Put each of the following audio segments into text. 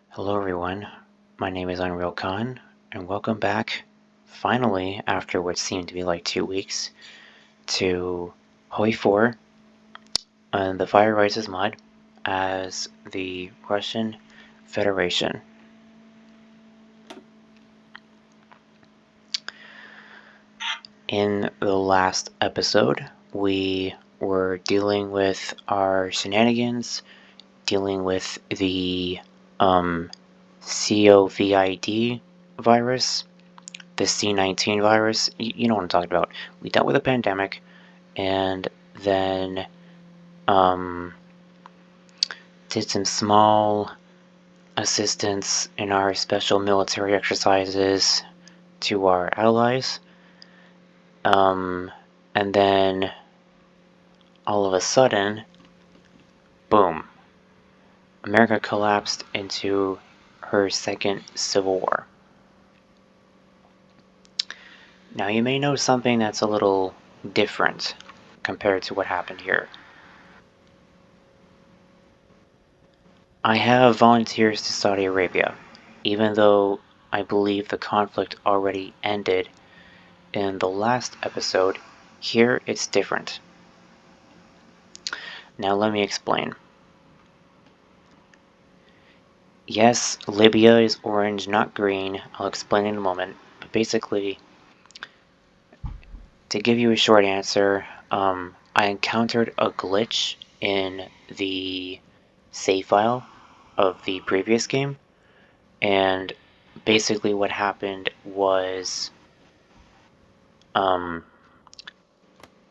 Hello everyone, my name is Unreal Khan, and welcome back, finally, after what seemed to be like 2 weeks, to HOI4 and the Fire Rises mod as the Russian Federation. In the last episode, we were dealing with our shenanigans, dealing with the COVID virus, the C19 virus. You know what I'm talking about. We dealt with a pandemic, and then did some small assistance in our special military exercises to our allies. And then all of a sudden, boom, America collapsed into her second civil war. Now you may know something that's a little different compared to what happened here. I have volunteers to Saudi Arabia, even though I believe the conflict already ended in the last episode. Here it's different. Now let me explain. Yes, Libya is orange, not green. I'll explain in a moment. But basically, to give you a short answer, I encountered a glitch in the save file of the previous game, and basically what happened was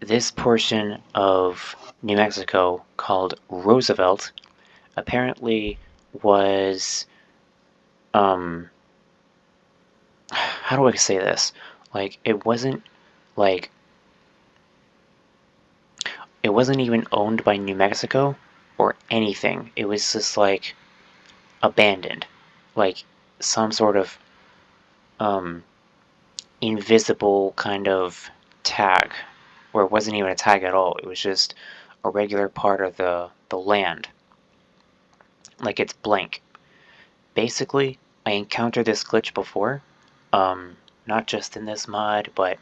this portion of New Mexico called Roosevelt apparently was how do I say this? It wasn't even owned by New Mexico or anything. It was just abandoned, some sort of invisible kind of tag, or it wasn't even a tag at all. It was just a regular part of the land. It's blank. Basically, I encountered this glitch before, not just in this mod, but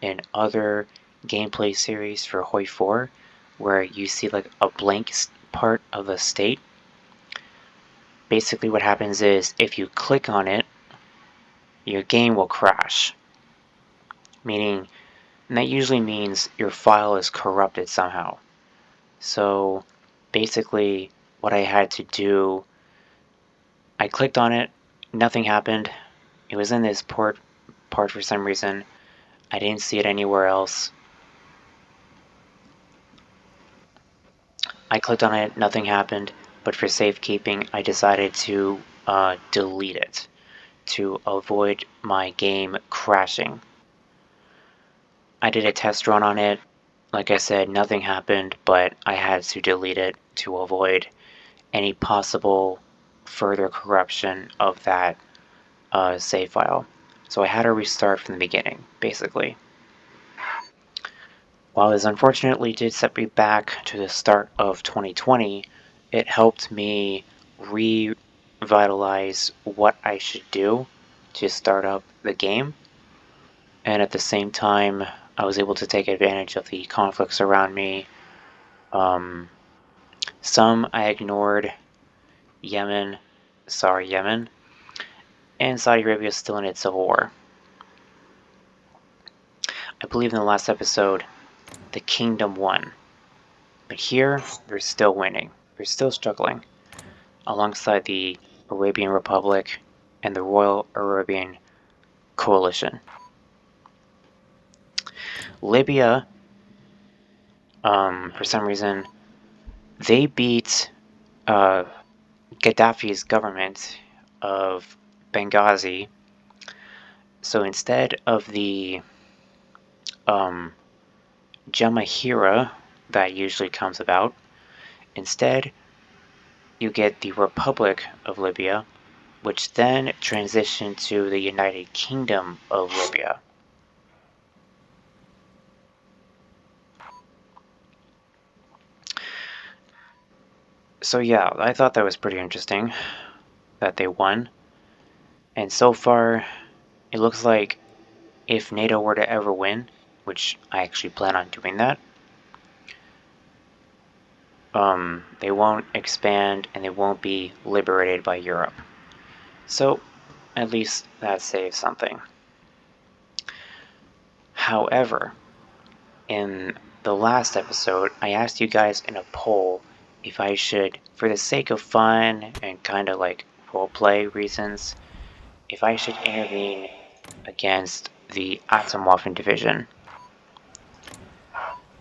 in other gameplay series for HOI4, where you see a blank part of the state. Basically what happens is, if you click on it, your game will crash. And that usually means your file is corrupted somehow. So basically what I had to do, I clicked on it, nothing happened. It was in this part for some reason. I didn't see it anywhere else. I clicked on it, nothing happened, but for safekeeping I decided to delete it to avoid my game crashing. I did a test run on it. Like I said, nothing happened, but I had to delete it to avoid any possible further corruption of that save file. So I had to restart from the beginning, basically. While this unfortunately did set me back to the start of 2020, it helped me revitalize what I should do to start up the game. And at the same time, I was able to take advantage of the conflicts around me. Some I ignored. Yemen, and Saudi Arabia is still in its civil war. I believe in the last episode, the kingdom won. But here, they're still winning. They're still struggling, alongside the Arabian Republic and the Royal Arabian Coalition. Libya, for some reason, they beat Gaddafi's government of Benghazi. So instead of the Jamahira that usually comes about, instead you get the Republic of Libya, which then transitioned to the United Kingdom of Libya. So yeah, I thought that was pretty interesting that they won. And so far, it looks like if NATO were to ever win, which I actually plan on doing that, they won't expand and they won't be liberated by Europe. So at least that saves something. However, in the last episode, I asked you guys in a poll if I should, for the sake of fun and kind of like roleplay reasons, if I should intervene against the Atomwaffen division.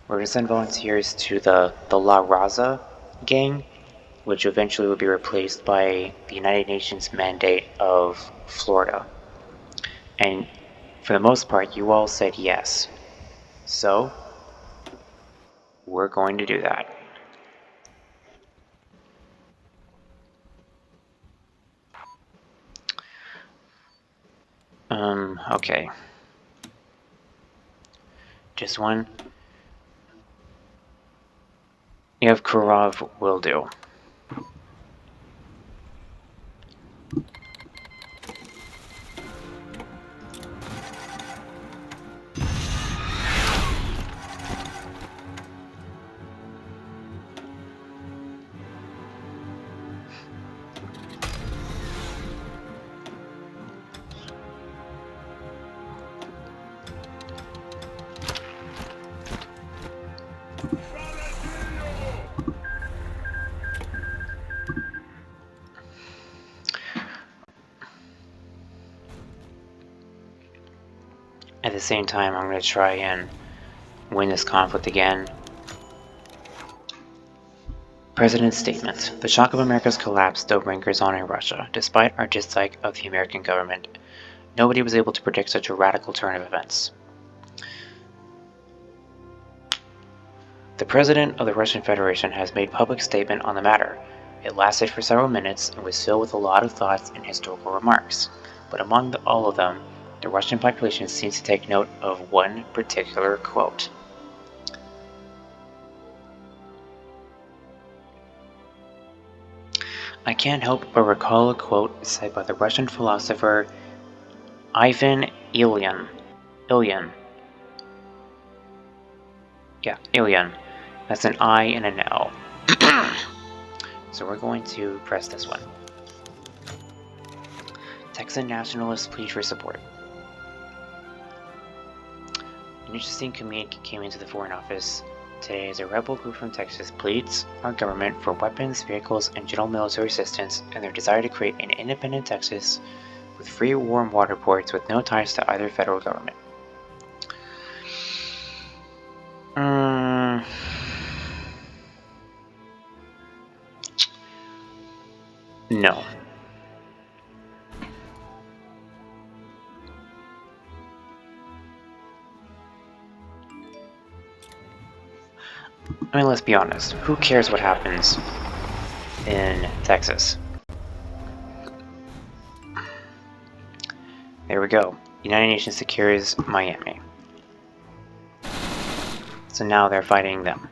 We're going to send volunteers to the La Raza gang, which eventually will be replaced by the United Nations Mandate of Florida. And for the most part, you all said yes. So, we're going to do that. Okay. Just one. Yevkurov will do. At the same time, I'm going to try and win this conflict again. President's statement. The shock of America's collapse still lingers on in Russia. Despite our dislike of the American government, nobody was able to predict such a radical turn of events. The President of the Russian Federation has made public statement on the matter. It lasted for several minutes and was filled with a lot of thoughts and historical remarks. But among all of them, the Russian population seems to take note of one particular quote. I can't help but recall a quote said by the Russian philosopher Ivan Ilyin. Yeah, Ilyin. That's an I and an L. So we're going to press this one. Texan nationalists plead for support. An interesting communique came into the Foreign Office today as a rebel group from Texas pleads our government for weapons, vehicles, and general military assistance in their desire to create an independent Texas with free warm water ports with no ties to either federal government. No. I mean, let's be honest. Who cares what happens in Texas? There we go. United Nations secures Miami. So now they're fighting them.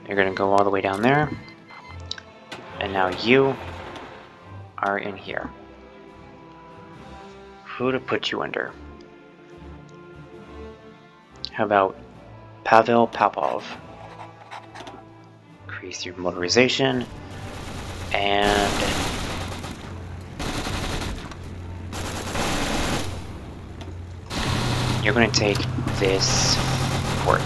You're gonna go all the way down there. And now you are in here. Who to put you under? How about Pavel Popov? Increase your motorization. And you're going to take this port.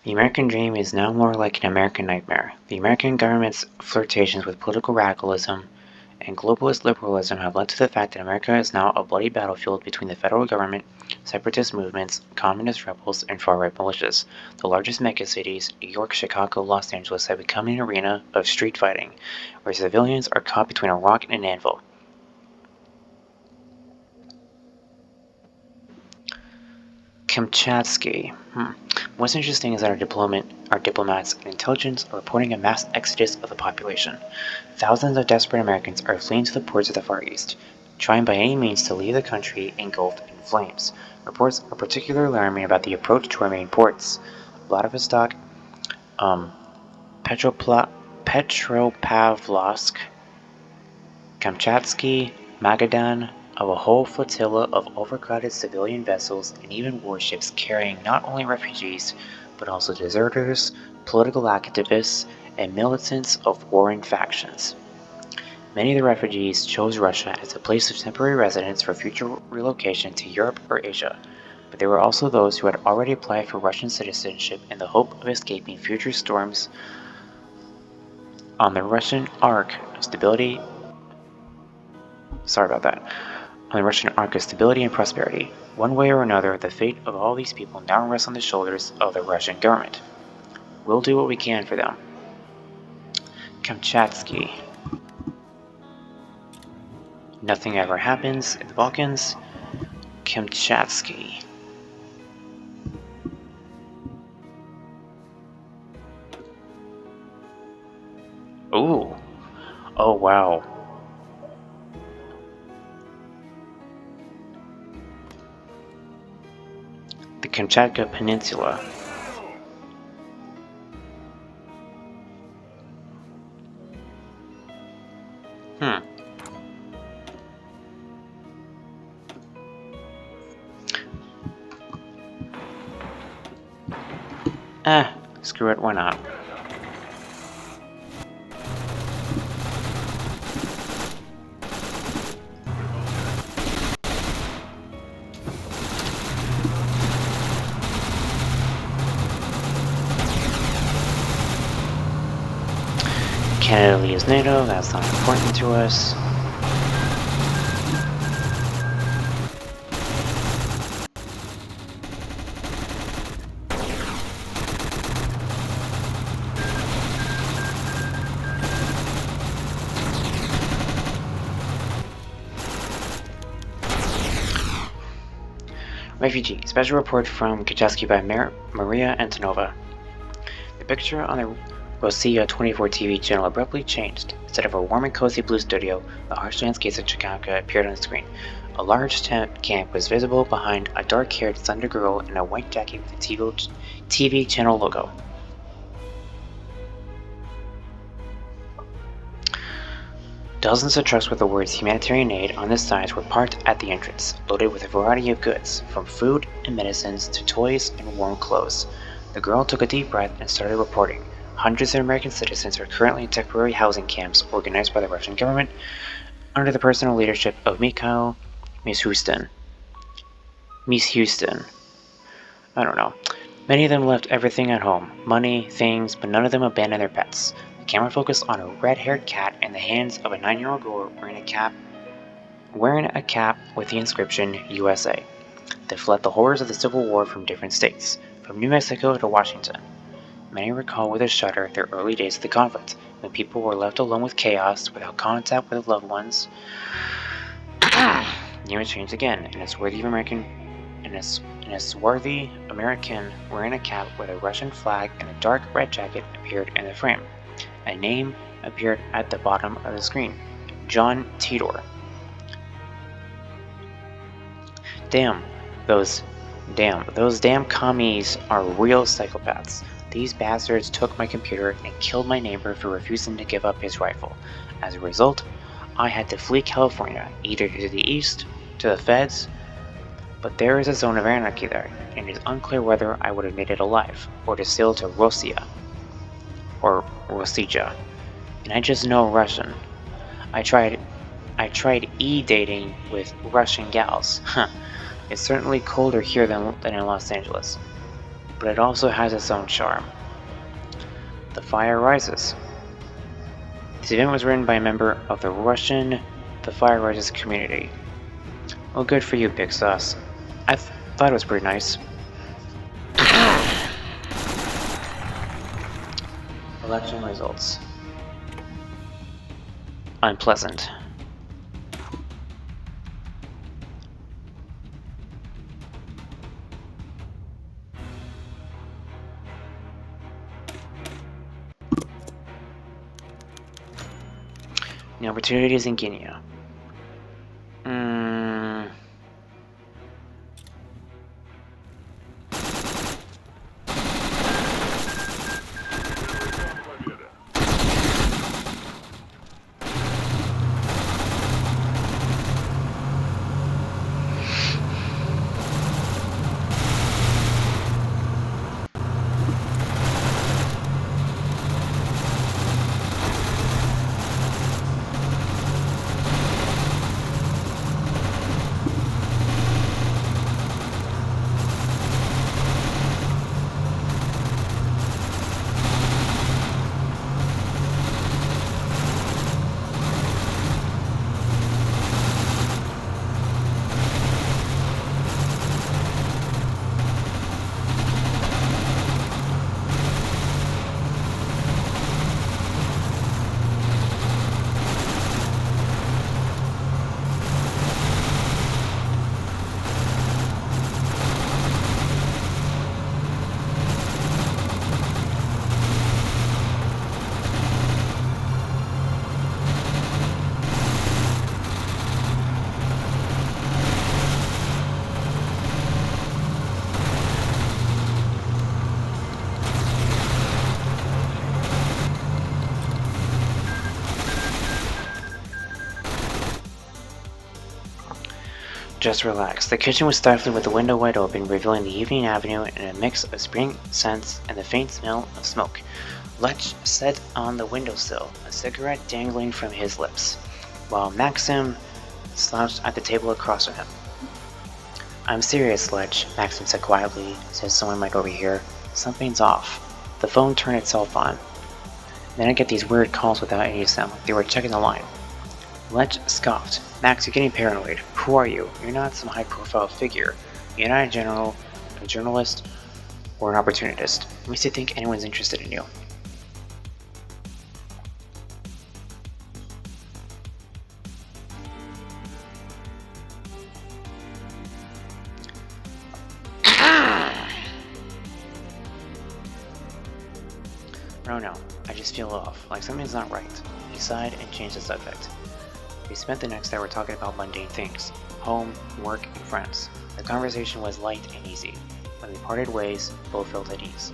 The American dream is now more like an American nightmare. The American government's flirtations with political radicalism and globalist liberalism have led to the fact that America is now a bloody battlefield between the federal government, separatist movements, communist rebels, and far-right militias. The largest megacities, New York, Chicago, Los Angeles, have become an arena of street fighting, where civilians are caught between a rock and an anvil. Kamchatsky. What's interesting is that our diplomats and intelligence are reporting a mass exodus of the population. Thousands of desperate Americans are fleeing to the ports of the Far East, trying by any means to leave the country engulfed in flames. Reports are particularly alarming about the approach to our main ports: Vladivostok, Petropavlovsk, Kamchatsky, Magadan, of a whole flotilla of overcrowded civilian vessels and even warships carrying not only refugees, but also deserters, political activists, and militants of warring factions. Many of the refugees chose Russia as a place of temporary residence for future relocation to Europe or Asia, but there were also those who had already applied for Russian citizenship in the hope of escaping future storms on the Russian Ark of Stability. On the Russian Ark of Stability and Prosperity. One way or another, the fate of all these people now rests on the shoulders of the Russian government. We'll do what we can for them. Kamchatsky. Nothing ever happens in the Balkans. Kamchatsky. Ooh. Oh, wow. The Kamchatka Peninsula. Screw it, why not? Canada leaves NATO, that's not important to us. Refugee. Special report from Kamchatsky by Maria Antonova. The picture on the Rossiya 24 TV channel abruptly changed. Instead of a warm and cozy blue studio, the harsh landscapes of Chicago appeared on the screen. A large tent camp was visible behind a dark-haired slender girl in a white jacket with a TV channel logo. Dozens of trucks with the words humanitarian aid on the sides were parked at the entrance, loaded with a variety of goods, from food and medicines to toys and warm clothes. The girl took a deep breath and started reporting. Hundreds of American citizens are currently in temporary housing camps organized by the Russian government under the personal leadership of Mikhail Mishustin. I don't know. Many of them left everything at home, money, things, but none of them abandoned their pets. The camera focused on a red-haired cat in the hands of a 9-year-old girl wearing a cap with the inscription USA. They fled the horrors of the Civil War from different states, from New Mexico to Washington. Many recall with a shudder their early days of the conflict, when people were left alone with chaos, without contact with loved ones. The image changed again, and a swarthy American wearing a cap with a Russian flag and a dark red jacket appeared in the frame. A name appeared at the bottom of the screen: John Tidor. Those damn commies are real psychopaths. These bastards took my computer and killed my neighbor for refusing to give up his rifle. As a result, I had to flee California, either to the east, to the feds, but there is a zone of anarchy there, and it is unclear whether I would have made it alive, or to sail to Rossiya, or Rossija. And I just know Russian. I tried e-dating with Russian gals. It's certainly colder here than in Los Angeles. but it also has its own charm. The Fire Rises. This event was written by a member of the Russian The Fire Rises community. Well, good for you, Big Sauce. I thought it was pretty nice. Election results. Unpleasant. The opportunities in Guinea. Just relax. The kitchen was stifling with the window wide open, revealing the evening avenue and a mix of spring scents and the faint smell of smoke. Lech sat on the windowsill, a cigarette dangling from his lips, while Maxim slouched at the table across from him. I'm serious, Lech, Maxim said quietly, as if someone might overhear. Something's off. The phone turned itself on. Then I get these weird calls without any sound, like they were checking the line. Lech scoffed. Max, you're getting paranoid. Who are you? You're not some high-profile figure. You're not a journalist, or an opportunist. What makes you think anyone's interested in you? No, I just feel off, like something's not right. He sighed and changed the subject. We spent the next hour talking about mundane things, home, work, and friends. The conversation was light and easy. When we parted ways, both felt at ease.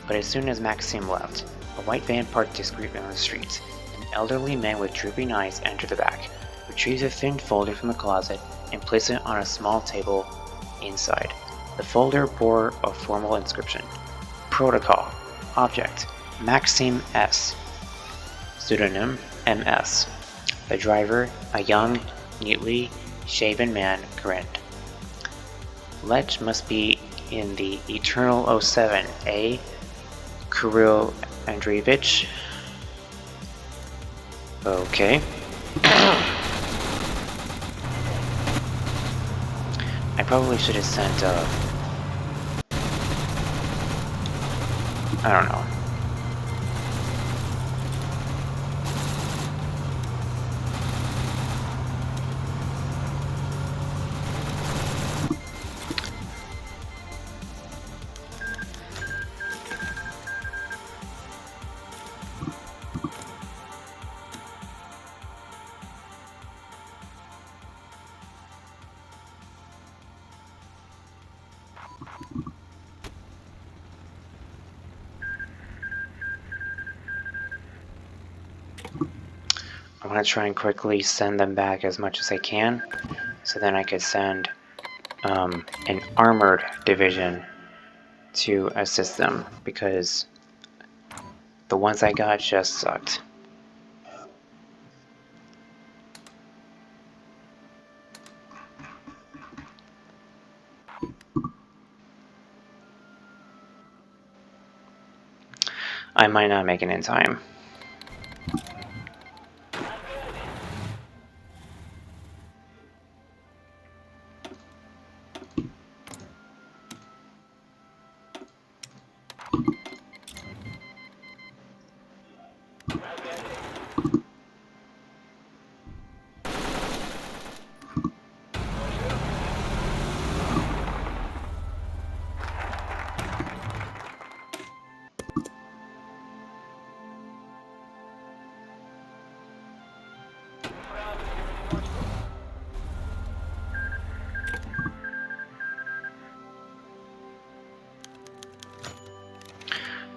But as soon as Maxime left, a white van parked discreetly on the street. An elderly man with drooping eyes entered the back, retrieved a thin folder from the closet, and placed it on a small table inside. The folder bore a formal inscription. Protocol. Object. Maxime S. Pseudonym. MS. The driver, a young, neatly shaven man, grinned. Lech must be in the Eternal 07, eh? Kirill Andreevich? Okay. I probably should have sent, I don't know. I want to try and quickly send them back as much as I can, so then I could send an armored division to assist them, because the ones I got just sucked. I might not make it in time.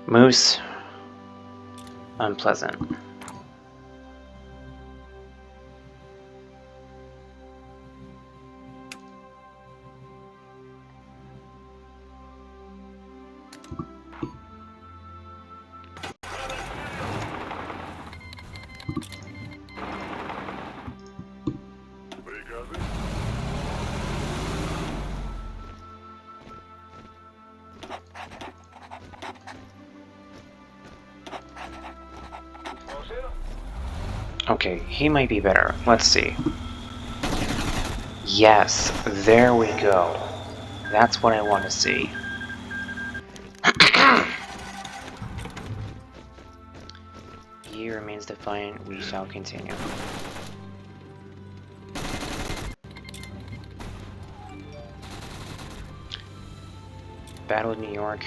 Moose. Unpleasant. Okay, he might be better. Let's see. Yes, there we go. That's what I want to see. He remains defiant. We shall continue. Battle of New York.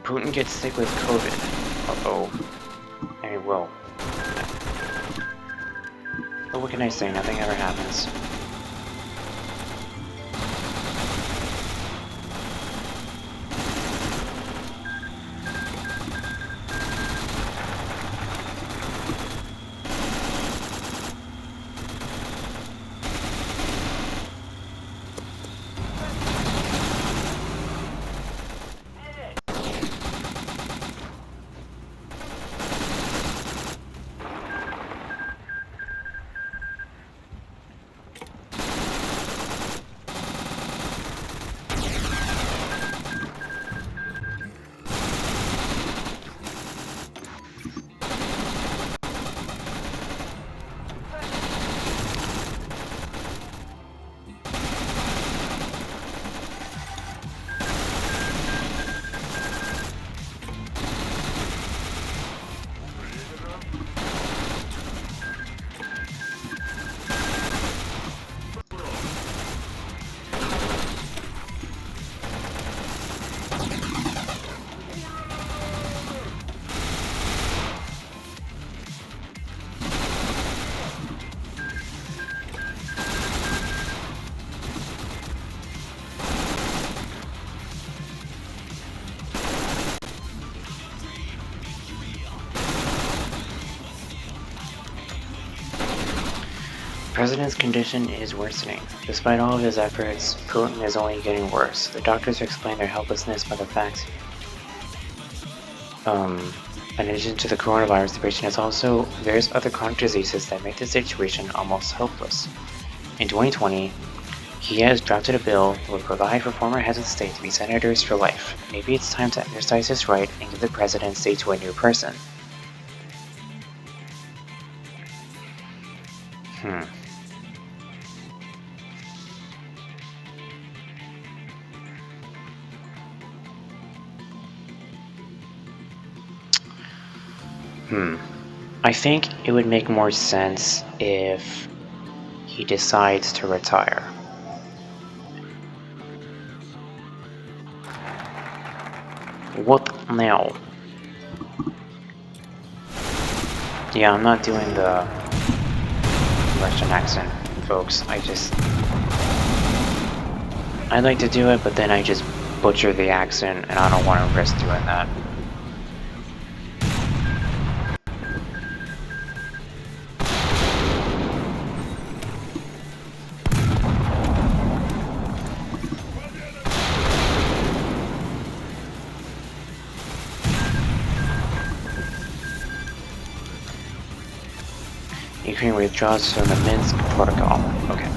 Putin gets sick with COVID. Uh-oh. And he will. But what can I say? Nothing ever happens. The president's condition is worsening. Despite all of his efforts, Putin is only getting worse. The doctors explain their helplessness by the fact, in addition to the coronavirus, the patient has also various other chronic diseases that make the situation almost hopeless. In 2020, he has drafted a bill that would provide for former heads of state to be senators for life. Maybe it's time to exercise his right and give the presidency to a new person. I think it would make more sense if he decides to retire. What now? Yeah, I'm not doing the Russian accent, folks. I'd like to do it, but then I just butcher the accent, and I don't want to risk doing that. Ukraine withdraws from the Minsk Protocol. Okay.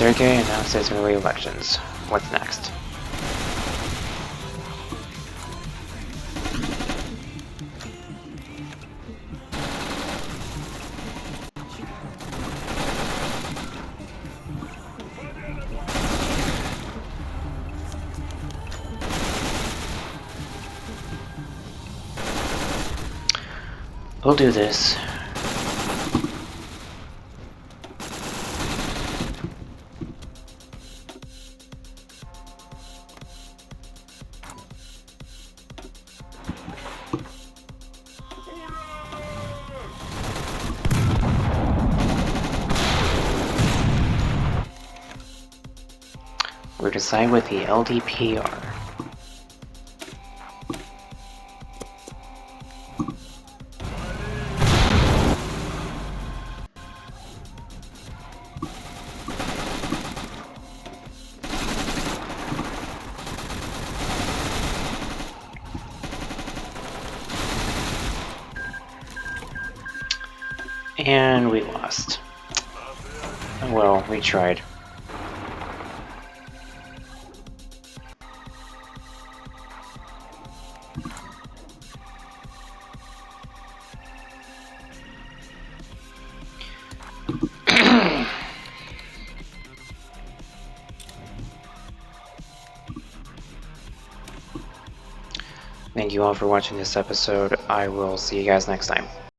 Sergei announces early elections. What's next? We'll do this. We're to side with the LDPR. And we lost. Well, we tried. Thank you all for watching this episode. I will see you guys next time.